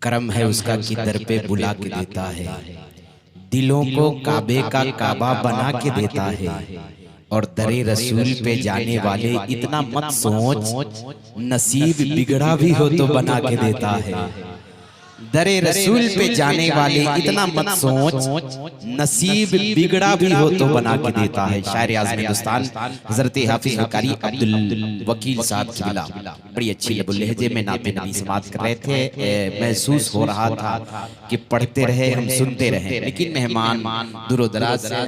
करम है उसका कि दर पे बुला के देता है, दिलों को काबे का काबा बना के देता है। और दरे रसूल पे जाने वाले इतना मत सोच, नसीब बिगड़ा भी हो तो बना के देता है। दरे रसूल पे जाने वाले इतना मत सोच, नसीब बिगड़ा भी हो तो बना के देता है। शायर आज़म हिंदुस्तान हज़रत हाफिज़ कारी अब्दुल वकील साहब किबला बड़ी अच्छी लबुल लहजे में नाते नबी समात कर रहे थे। महसूस हो रहा था कि पढ़ते रहे हम सुनते रहे, लेकिन मेहमान दूर दराज से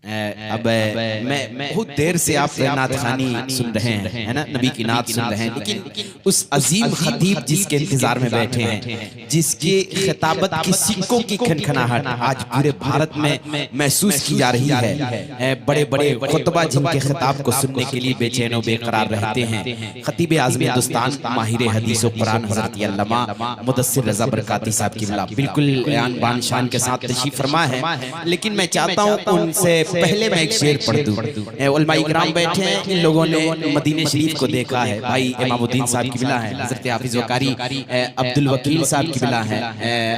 अब मैं बहुत देर से आप नात खानी सुन रहे हैं, है ना, नबी की नात सुन रहे हैं, लेकिन उस अजीम खतीब जिसके इंतजार में बैठे हैं, जिसके खिताबत की सिक्कों की खनखनाहट आज पूरे भारत में महसूस की जा रही है। बड़े बड़े खुतबा जिनके खिताब को सुनने के लिए बेचैन व बेकरार रहते हैं। खतीब आज़म हिंदुस्तान माहिर हदीस व कुरान हज़रत अल्लामा मुदस्सिर रज़ा बरकाती साहब किबला बिल्कुल आन बान शान के साथ तशरीफ फरमा है। लेकिन मैं चाहता हूँ उनसे पहले मैं एक शेर पढ़ दूं। उलमाए इकराम बैठे हैं, इन लोगों ने मदीने शरीफ को देखा है। भाई इमामुद्दीन साहब किबला है, हज़रत हाफिज़ कारी अब्दुल वकील साहब किबला है,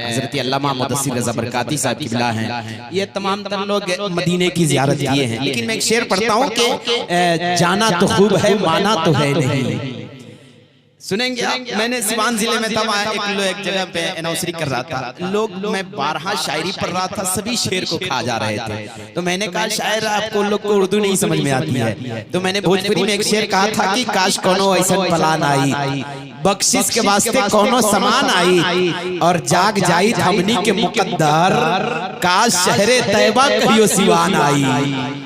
हज़रत अल्लामा मुदस्सिर रज़ा बरकाती साहब किबला है। ये तमाम तर लोग मदीने की ज़ियारत किए हैं। लेकिन मैं एक शेर पढ़ता हूँ कि जाना तो खूब है माना तो है नहीं। सुनेंगे आप? मैंने सिवान जिले में तब एक जगह पे अनाउंसरी कर रहा था, लोग मैं 12 शायरी पढ़ रहा था, सभी शेर को खा जा रहे थे। तो मैंने कहा शायर आपको लोग को उर्दू नहीं समझ में आती है, तो मैंने भोजपुरी में एक शेर कहा था कि काश कोनो ऐसा पलान आई, बख्शिश के वास्ते कोनो समान आई, और जाग जाई हमनी के मुकद्दर, काश शहरे तैयबा कहियो सिवान आई।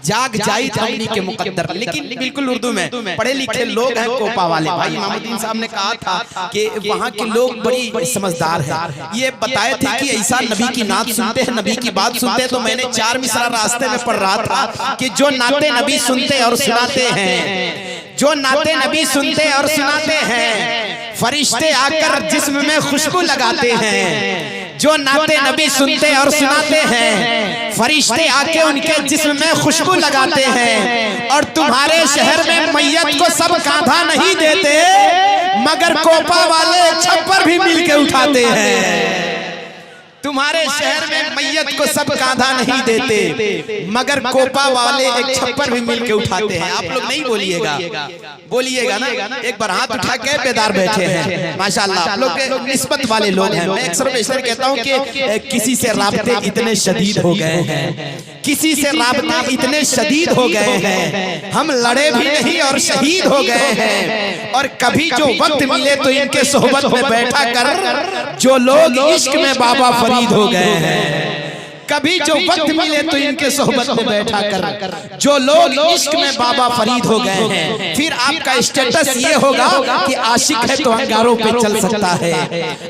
जाग जाई हमनी के मुकद्दर, लेकिन बिल्कुल उर्दू में पढ़े लिखे लोग हैं कोपा वाले। भाई इमामुद्दीन साहब ने कहा था कि वहाँ के लोग बड़ी समझदार हैं। ये बताए थे कि ऐसा नबी की नात सुनते हैं, नबी की बात सुनते हैं। तो मैंने 4 मिसरा रास्ते में पढ़ रहा था कि जो नाते नबी सुनते और सुनाते हैं, जो नाते नबी सुनते और सुनाते हैं, फरिश्ते आकर जिस्म में खुशबू लगाते हैं। जो नाते नबी सुनते और सुनाते हैं, फरिश्ते आके उनके जिस्म में खुशबू लगाते हैं। और तुम्हारे शहर में मैयत को सब कांधा नहीं देते, मगर कोपा वाले छप्पर भी मिलके उठाते हैं। तुम्हारे शहर में मैयत को सब कांधा नहीं देते, मगर कोपा वाले एक छप्पर भी मिलके उठाते हैं। आप लोग नहीं बोलिएगा, बोलिएगा ना। एक बार हाथ उठा के बेदार बैठे हैं, माशाल्लाह आप लोग निस्बत वाले लोग हैं। मैं अक्सर बेशतर कहता हूँ कि किसी से राबते इतने शदीद हो गए हैं, किसी से राबते इतने शदीद हो गए हैं, हम लड़े भी नहीं और शहीद हो गए हैं। और कभी जो वक्त मिले तो इनके सोहबत में बैठा कर जो लोग इश्क में बाबा फरीद हो गए हैं। कभी जो वक्त मिले तो इनके सोहबत में बैठा कर जो लोग इश्क में बाबा फरीद हो गए हैं। फिर आपका स्टेटस ये होगा कि आशिक है तो अंगारों पे चल सकता है,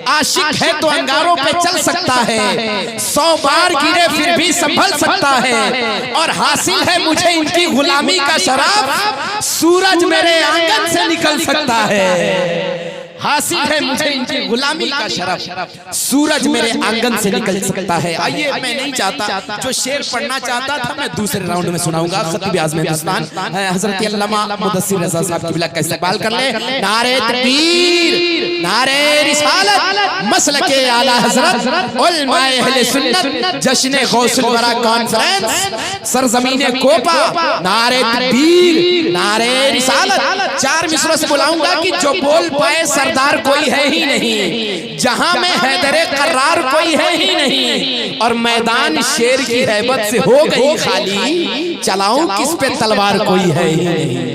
आशिक है तो अंगारों पे चल सकता है, 100 बार गिरे फिर भी संभल सकता है। और हासिल है मुझे इनकी गुलामी का शराब, सूरज मेरे आंगन से निकल सकता है। हासिल है मुझे इनकी गुलामी का शरफ, सूरज मेरे आंगन से निकल सकता है। आइए, मैं नहीं चाहता, जो शेर पढ़ना चाहता था मैं दूसरे राउंड में सुनाऊंगा। खतीब आज़म हिंदुस्तान हज़रत अल्लामा मुदस्सिर रज़ा साहब किबला का इस्तकबाल कर ले। नारे तकबीर, नारे रिसालत, मसलके आला हज़रत, उलमाए अहले सुन्नत, जश्न गौसुल वरा कॉन्फ्रेंस, सरज़मीने कोपा। नारे तकबीर, नारे रिसालत। 4 मिसरों से बुलाऊंगा कि जो बोल पाए सरदार कोई है ही नहीं, जहां में हैदरे कर्रार कोई है ही नहीं। और मैदान शेर की हैबत से हो गई खाली, चलाऊं किस पे तलवार कोई है ही नहीं।